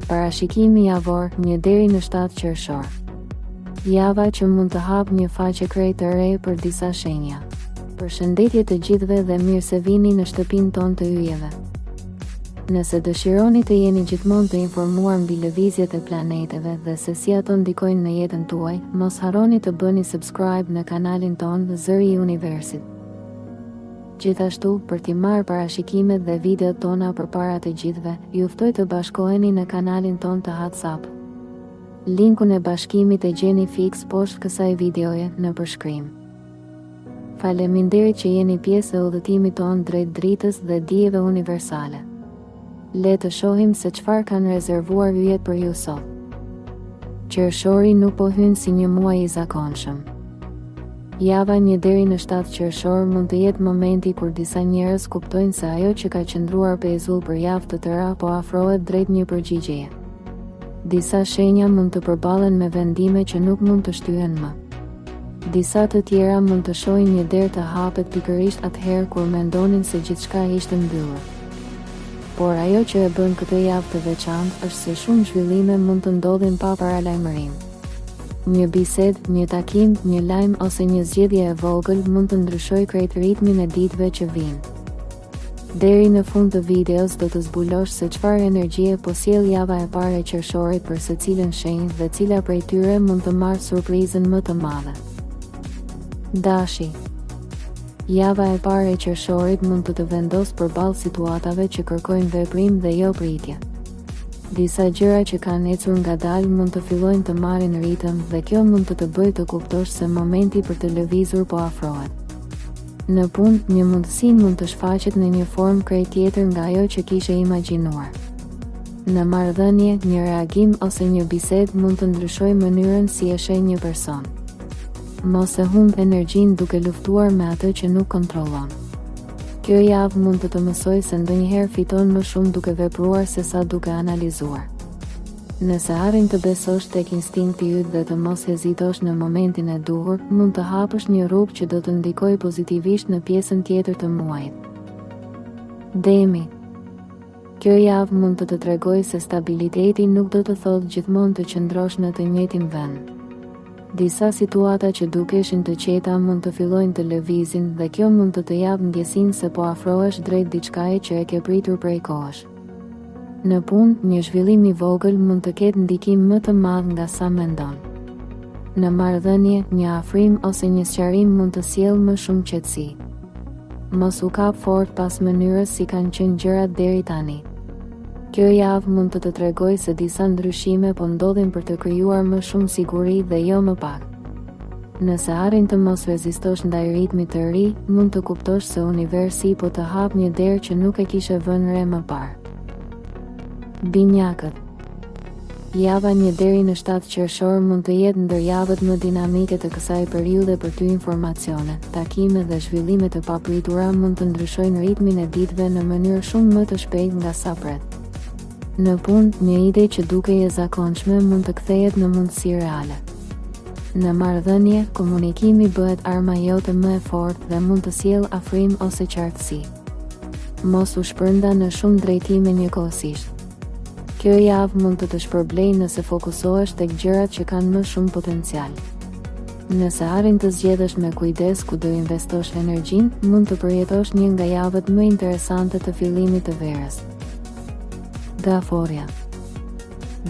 Parashikimi javor, 1 deri në 7 qershor. Java që mund të hap një faqe krejt të re për disa shenja. Përshëndetje të gjithëve dhe mirë se vini në shtëpinë tonë të yjeve. Nëse dëshironi të jeni gjithmonë të informuar mbi lëvizjet e planeteve dhe se si ato ndikojnë në jetën tuaj, mos harroni të bëni subscribe në kanalin tonë Zëri i Universit. Gjithashtu, për t'i marrë parashikimet dhe videot tona përpara të gjithëve, ju ftoj të bashkoheni në kanalin ton të WhatsApp. Linkun e bashkimit e gjeni fix poshtë kësaj videoje në përshkrim. Faleminderit që jeni pjesë e udhëtimit ton drejt dritës dhe dijeve universale. Le të shohim se çfarë kanë rezervuar yjet për ju sot. Qershori nuk po hyn si një muaj i zakonshëm. Java 1 deri në 7 qershor mund të jetë momenti kur disa njerëz kuptojnë se ajo që ka qëndruar pezull për javë të tëra po afrohet drejt një përgjigjeje. Disa shenja mund të përballen me vendime që nuk mund të shtyhen më. Disa të tjera mund të shohin një derë të hapet pikërisht atëherë kur mendonin se gjithçka ishte mbyllur. Por ajo që e bën këtë javë të veçantë është se shumë zhvillime mund të ndodhin pa paralajmërim. Një bisedë, një takim, një lajm ose një zgjedhje e vogël mund të ndryshojë krejt ritmin e ditëve që vijnë. Deri në fund të videos do të zbulosh se çfarë energjie po sjell java e parë e qershorit për secilën shenjë dhe cila prej tyre mund të marrë surprizën më të madhe. Dashi. Java e parë e qershorit mund të vendosë përballë situatave që kërkojnë veprim dhe jo pritje. Disa gjëra që kanë ecur ngadalë mund të fillojnë të marrin ritëm dhe kjo mund të bëjë të kuptosh se momenti për të lëvizur po afrohet. Në punë, një mundësi mund të shfaqet në një formë krejt tjetër nga ajo që kishe imagjinuar. Në marrëdhënie, një reagim ose një bisedë mund të ndryshojë mënyrën si e sheh një person. Mos e humb energjinë duke luftuar me atë që nuk kontrollon. Kjo javë mund të mësoj se ndonjëherë fiton më shumë duke vepruar se sa duke analizuar. Nëse arrin të besosh tek instinkti yt dhe të mos hezitosh në momentin e duhur, mund të hapësh një rrugë që do të ndikojë pozitivisht në pjesën tjetër të muajit. Demi. Kjo javë mund të tregojë se stabiliteti nuk do të thotë gjithmonë të qëndrosh në të njëjtin vend. Disa situata që dukeshin të qeta mund të fillojnë të lëvizin dhe kjo mund të japë ndjesinë se po afrohesh drejt diçkaje që e ke pritur prej kohësh. Në punë, një zhvillim i vogël mund të ketë ndikim më të madh nga sa mendon. Në marrëdhënie, një afrim ose një sqarim mund të sjellë më shumë qetësi. Mos u kap fort pas mënyrës si kanë qenë gjërat deri tani. Kjo javë mund të tregojë se disa ndryshime po ndodhin për të krijuar më shumë siguri dhe jo më pak. Nëse arrin të mos rezistosh ndaj ritmit të ri, mund të kuptosh se universi po të hap një derë që nuk e kishe vënë re më parë. Binjakët. Java 1 deri në 7 qershor mund të jetë ndër javët më dinamike të kësaj periudhe për ty informacione, takime dhe zhvillime të papritura mund të ndryshojnë ritmin e ditëve në mënyrë shumë më të shpejtë nga sa pret. Në punë, një ide që dukej e zakonshme mund të kthehet në mundësi reale. Në marrëdhënie, komunikimi bëhet arma jote më e fortë dhe mund të sjellë afrim ose qartësi. Mos u shpërnda në shumë drejtime njëkohësisht. Kjo javë mund të shpërblejë nëse fokusohesh tek gjërat që kanë më shumë potencial. Nëse arrin të zgjedhësh me kujdes ku do investosh energjinë, mund të përjetosh një nga javët më interesante të fillimit të verës. Gaforja.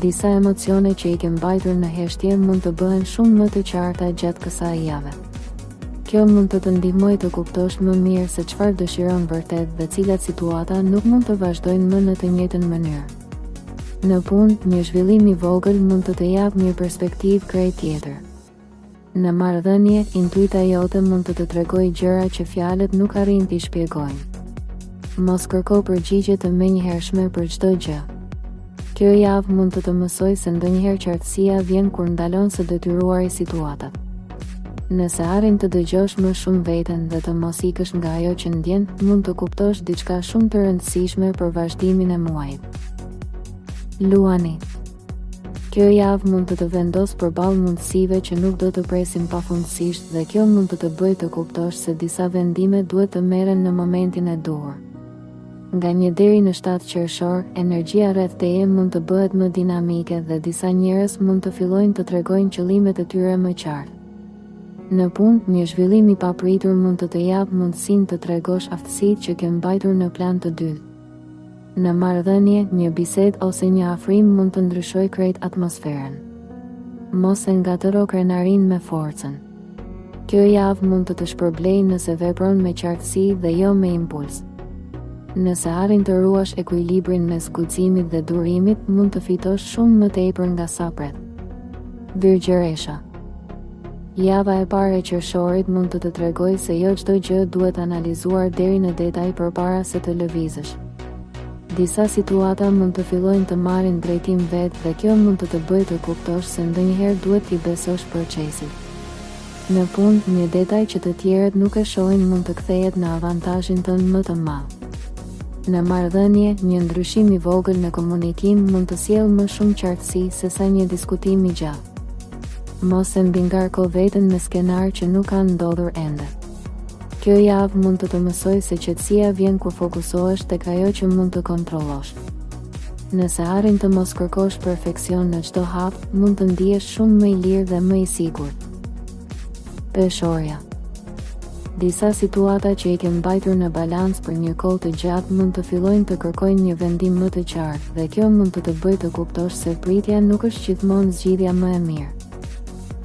Disa emocione që i ke mbajtur në heshtje mund të bëhen shumë më të qarta gjatë kësaj jave. Kjo mund të ndihmojë të kuptosh më mirë se çfarë dëshiron vërtet dhe cilat situata nuk mund të vazhdojnë më në të njëjtën mënyrë. Në punë, një zhvillim i vogël mund të japë një perspektivë krejt tjetër. Në marrëdhënie, intuita jote mund të tregojë gjëra që fjalët nuk arrin t'i shpjegojnë. Mos kërko përgjigje të menjëhershme për çdo gjë. Kjo javë mund të mësoj se ndonjëherë qartësia vjen kur ndalon së detyruari situatat. Nëse arrin të dëgjosh më shumë veten dhe të mos ikësh nga ajo që ndjen, mund të kuptosh diçka shumë të rëndësishme për vazhdimin e muajit. Luani. Kjo javë mund të vendosë përballë mundësive që nuk do të presin pafundësisht dhe kjo mund të bëjë të kuptosh se disa vendime duhet të merren në momentin e duhur. Nga 1 deri në 7 qershor, energjia rreth teje mund të bëhet më dinamike dhe disa njerëz mund të fillojnë të tregojnë qëllimet e tyre më qartë. Në punë, një zhvillim i papritur mund të japë mundësinë të tregosh aftësitë që ke mbajtur në plan të dytë. Në marrëdhënie, një bisedë ose një afrim mund të ndryshojë krejt atmosferën. Mos e ngatëro krenarinë me forcën. Kjo javë mund të të shpërblejë nëse vepron me qartësi dhe jo me impuls. Nëse arrin të ruash ekuilibrin mes guximit dhe durimit, mund të fitosh shumë më tepër nga sa pret. Virgjëresha. Java e parë e qershorit mund të të tregojë se jo çdo gjë duhet analizuar deri në detaj përpara se të lëvizësh. Disa situata mund të fillojnë të marrin drejtim vetë dhe kjo mund të të bëjë të kuptosh se ndonjëherë duhet t'i besosh procesit. Në punë, një detaj që të tjerët nuk e shohin mund të kthehet në avantazhin tënd më të madh. Në marrëdhënie, një ndryshim i vogël në komunikim mund të sjellë më shumë qartësi se sa një diskutim i gjatë. Mos e mbingarko veten me skenar që nuk kanë ndodhur ende. Kjo javë mund të të mësoj se qetësia vjen kur fokusohesh tek ajo që mund të kontrollosh. Nëse arrin të mos kërkosh perfeksion në çdo hap, mund të ndihesh shumë më i lirë dhe më i sigurt. Peshorja. Disa situata që i ke mbajtur në balancë për një kohë të gjatë mund të fillojnë të kërkojnë një vendim më të qartë dhe kjo mund të të bëjë të kuptosh se pritja nuk është gjithmonë zgjidhja më e mirë.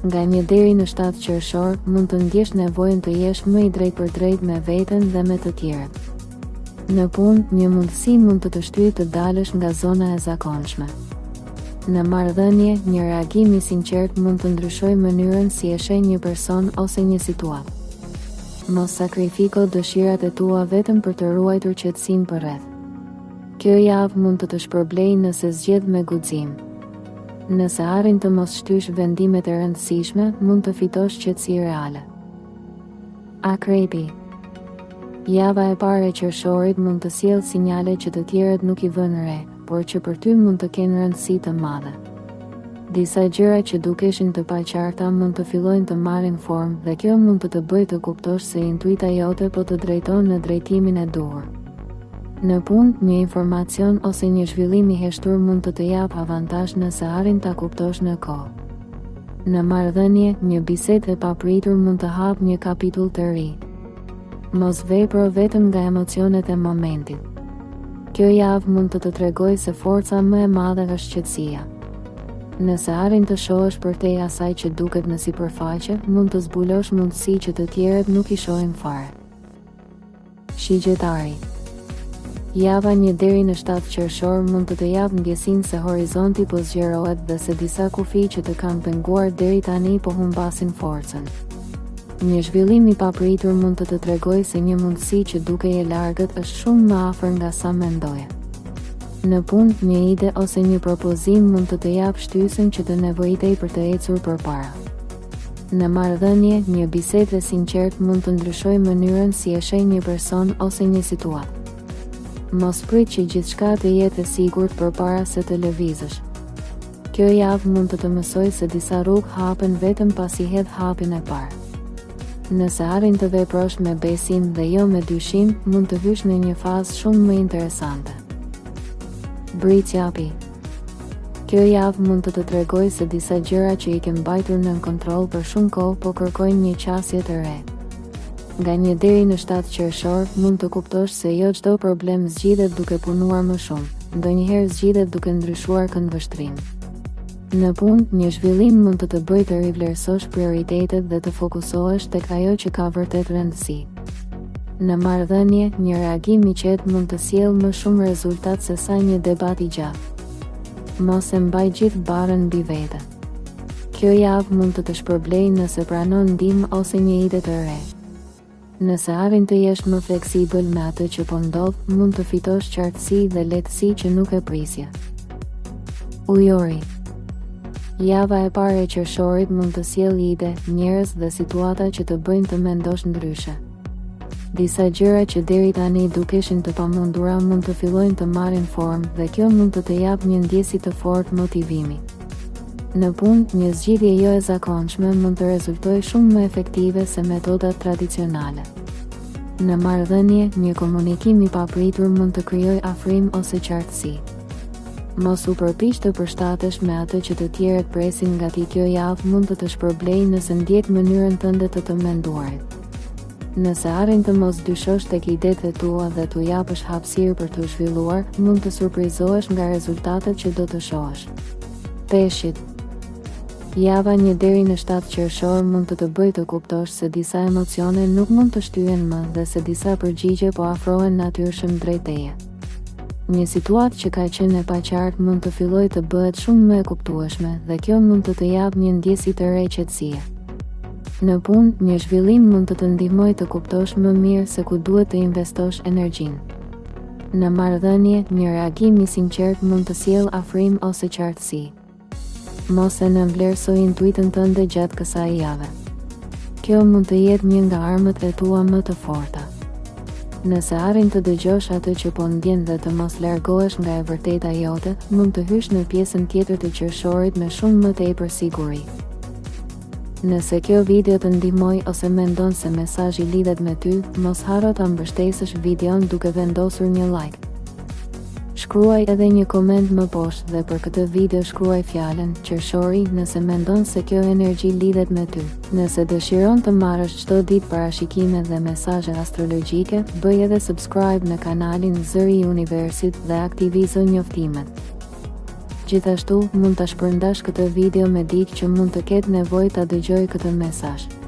Nga 1 deri në 7 qershor, mund të ndjesh nevojën të jesh më i drejtpërdrejt me veten dhe me të tjerët. Në punë, një mundësi mund të të shtyjë të dalësh nga zona e zakonshme. Në marrëdhënie, një reagim i sinqert mund të ndryshojë mënyrën si e sheh një person ose një situatë. Mos sakrifiko dëshirat e tua vetëm për të ruajtur qetësinë përreth. Kjo javë mund të të shpërblejë nëse zgjedh me guxim. Nëse arrin të mos shtysh vendimet e rëndësishme, mund të fitosh qetësi reale. Akrepi. Java e parë e qershorit mund të sjellë sinjale që të tjerët nuk i vënë re, por që për ty mund të kenë rëndësi të madhe. Disa gjëra që dukeshin të paqarta mund të fillojnë të marrin formë dhe kjo mund të të bëjë të kuptosh se intuita jote po të drejton në drejtimin e duhur. Në punë, një informacion ose një zhvillim i heshtur mund të të japë avantazh nëse arrin ta kuptosh në kohë. Në marrëdhënie, një bisedë e papritur mund të hapë një kapitull të ri. Mos vepro vetëm nga emocionet e momentit. Kjo javë mund të të tregojë se forca më e madhe është qetësia. Nëse arrin të shohësh përtej asaj që duket në sipërfaqe, mund të zbulosh mundësi që të tjerët nuk i shohin fare. Shigjetari. Java 1 deri në 7 qershor mund të të japë ndjesinë se horizonti po zgjerohet dhe se disa kufi që të kanë penguar deri tani po humbasin forcën. Një zhvillim i papritur mund të të tregojë se një mundësi që dukej e largët është shumë më afër nga sa mendoje. Në punë, një ide ose një propozim mund të të japë shtysën që të nevojitej për të ecur përpara. Në marrëdhënie, një bisedë e sinqertë mund të ndryshojë mënyrën si e sheh një person ose një situatë. Mos prit që gjithçka të jetë e sigurt përpara se të lëvizësh. Kjo javë mund të të mësojë se disa rrugë hapen vetëm pasi hedh hapin e parë. Nëse arrin të veprosh me besim dhe jo me dyshim, mund të hysh në një fazë shumë më interesante. Britsjapi. Kjo javë mund të të tregojë se disa gjëra që i ke mbajtur nën kontroll për shumë kohë po kërkojnë një qasje të re. Nga 1 deri në 7 qershor, mund të kuptosh se jo çdo problem zgjidhet duke punuar më shumë, ndonjëherë zgjidhet duke ndryshuar këndvështrim. Në punë, një zhvillim mund të të bëjë të rivlerësosh prioritetet dhe të fokusohesh tek ajo që ka vërtet rëndësi. Në marrëdhënie, një reagim i qetë mund të sjellë më shumë rezultat se sa një debat i gjatë. Mos e mbaj gjithë barën mbi vete. Kjo javë mund të të shpërblejë nëse pranon ndihmë ose një ide të re. Nëse arrin të jesh më fleksibël me atë që po ndodh, mund të fitosh qartësi dhe lehtësi që nuk e prisje. Ujori. Java e parë e qershorit mund të sjellë ide, njerëz dhe situata që të bëjnë të mendosh ndryshe. Disa gjëra që deri tani dukeshin të pamundura mund të fillojnë të marrin formë dhe kjo mund të të japë një ndjesi të fortë motivimi. Në punë, një zgjidhje jo e zakonshme mund të rezultojë shumë më efektive se metodat tradicionale. Në marrëdhënie, një komunikim i papritur mund të krijojë afrim ose qartësi. Mos u përpiq të përshtatesh me atë që të tjerët presin nga ti. Kjo javë mund të të shpërblejë nëse ndjek mënyrën tënde të menduarit. Nëse arrin të mos dyshosh tek idetë tua dhe t'u japësh hapësirë për të zhvilluar, mund të surprizohesh nga rezultatet që do të shohësh. Peshqit. Java 1 deri në 7 qershor mund të bëjë të kuptosh se disa emocione nuk mund të shtyhen më dhe se disa përgjigje po afrohen natyrshëm drejt teje. Një situatë që ka qenë e paqartë mund të fillojë të bëhet shumë më e kuptueshme dhe kjo mund të japë një ndjesi të re qetësie. Në punë, një zhvillim mund të ndihmojë të kuptosh më mirë se ku duhet të investosh energjinë. Në marrëdhënie, një reagim i sinqert mund të sjellë afrim ose qartësi. Mos e nënvlerësoj intuitën tënde gjatë kësaj jave. Kjo mund të jetë një nga armët e tua më të forta. Nëse arrin të dëgjosh atë që po ndjen dhe të mos largohesh nga e vërteta jote, mund të hysh në pjesën tjetër të qershorit me shumë më tepër siguri. Nëse kjo video të ndihmoi ose mendon se mesazhi lidhet me ty, mos harro ta mbështesësh videon duke vendosur një like. Shkruaj edhe një koment më poshtë dhe për këtë video shkruaj fjalën qershori nëse mendon se kjo energji lidhet me ty. Nëse dëshiron të marrësh çdo ditë parashikime dhe mesazhe astrologjike, bëj edhe subscribe në kanalin Zëri i Universit dhe aktivizo njoftimet. Gjithashtu, mund ta shpërndash këtë video me dikë që mund të ketë nevojë ta dëgjojë këtë mesazh.